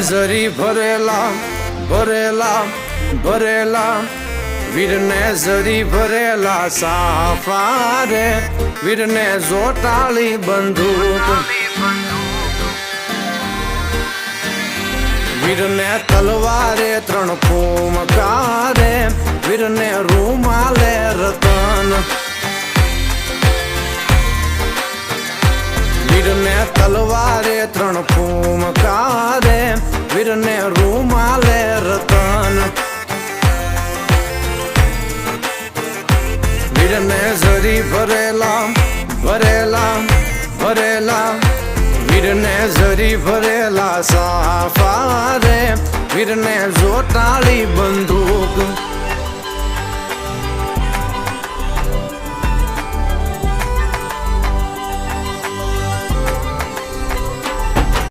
જરી ભરેલા ભરેલા ભરેલા વીરને જરી ભરેલા સાફા રે વીરને જોટાળી બંદૂક વીરને તલવારે 3 ફૂમકારે વીરને રૂમાલે રતન વીરને તલવારે 3 ફૂમકારે વીરને રૂમાલે રતન વીરને જરી ભરેલા ભરેલા ભરેલા વીરને જરી ભરેલા સાફા રે વીરને જોટાળી બંદૂક